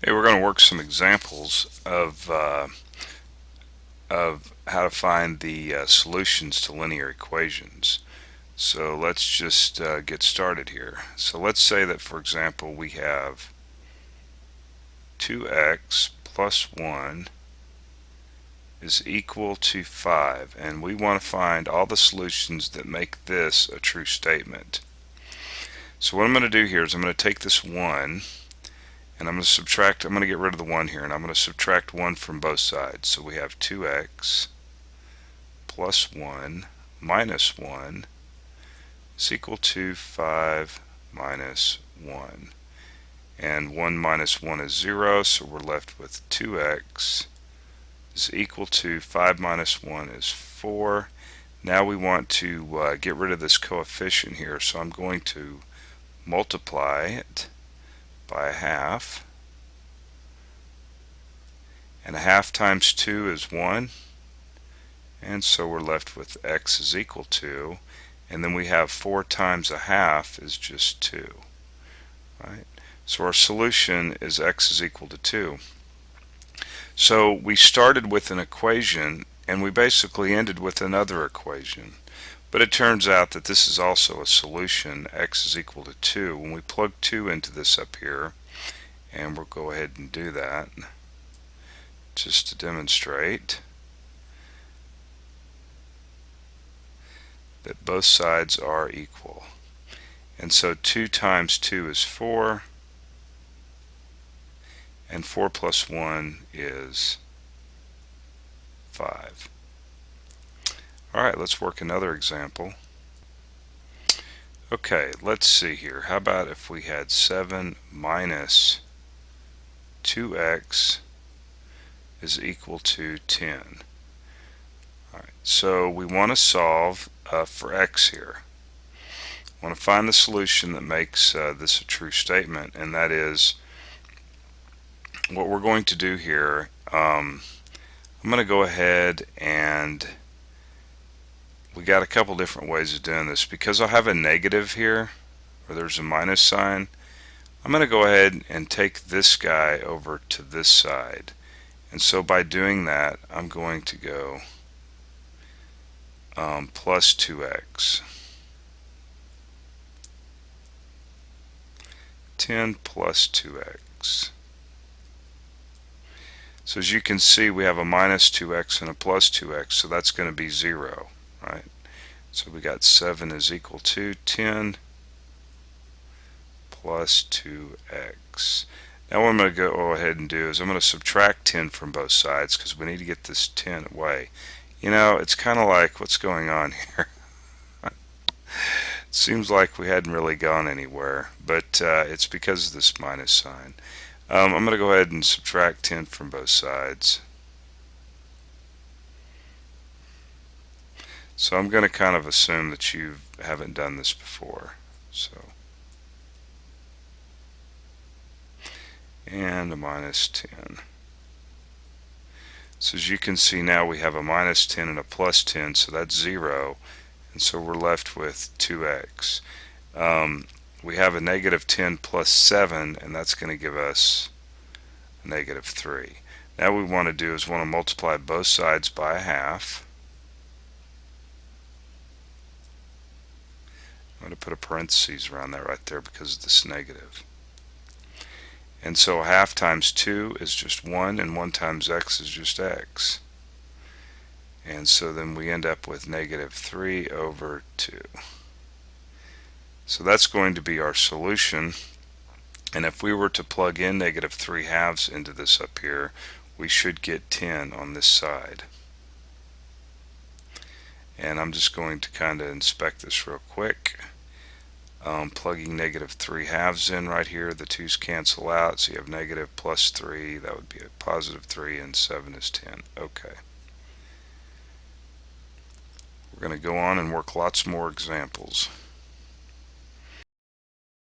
Hey, we're going to work some examples of how to find the solutions to linear equations. So let's just get started here. So let's say that, for example, we have 2x plus 1 is equal to 5, and we want to find all the solutions that make this a true statement. So what I'm going to do here is I'm going to take this 1 and I'm going to subtract. I'm going to get rid of the 1 here, and I'm going to subtract 1 from both sides. So we have 2x plus 1 minus 1 is equal to 5 minus 1. And 1 minus 1 is 0, so we're left with 2x is equal to 5 minus 1 is 4. Now we want to get rid of this coefficient here, so I'm going to multiply it by a half. And a half times 2 is 1. And so we're left with x is equal to, and then we have 4 times a half is just 2. Right? So our solution is x is equal to 2. So we started with an equation and we basically ended with another equation. But it turns out that this is also a solution, x is equal to 2. When we plug 2 into this up here, and we'll go ahead and do that just to demonstrate that both sides are equal. And so 2 times 2 is 4, and 4 plus 1 is 5. Alright, let's work another example. Okay, let's see here. How about if we had 7 minus 2x is equal to 10. Alright, so we want to solve for x here. I want to find the solution that makes this a true statement, and that is what we're going to do here. I'm going to go ahead, and we got a couple different ways of doing this. Because I'll have a negative here, or there's a minus sign, I'm going to go ahead and take this guy over to this side. And so by doing that, I'm going to go plus 2x. 10 plus 2x. So as you can see, we have a minus 2x and a plus 2x, so that's going to be 0, right? So we got 7 is equal to 10 plus 2x. Now what I'm going to go ahead and do is I'm going to subtract 10 from both sides because we need to get this 10 away. You know, it's kind of like, what's going on here? It seems like we hadn't really gone anywhere, but it's because of this minus sign. I'm going to go ahead and subtract 10 from both sides. So I'm going to kind of assume that you haven't done this before. And a minus 10. So as you can see, now we have a minus 10 and a plus 10, so that's 0. And so we're left with 2x. We have a negative 10 plus 7, and that's going to give us a negative 3. Now what we want to do is want to multiply both sides by a half. I'm going to put a parentheses around that right there because of this negative. And so a half times 2 is just 1, and 1 times x is just x. And so then we end up with negative 3 over 2. So that's going to be our solution. And if we were to plug in negative 3 halves into this up here, we should get 10 on this side. And I'm just going to kind of inspect this real quick. Plugging negative 3 halves in right here, the 2's cancel out, so you have negative plus 3, that would be a positive 3, and 7 is 10. Okay. We're going to go on and work lots more examples.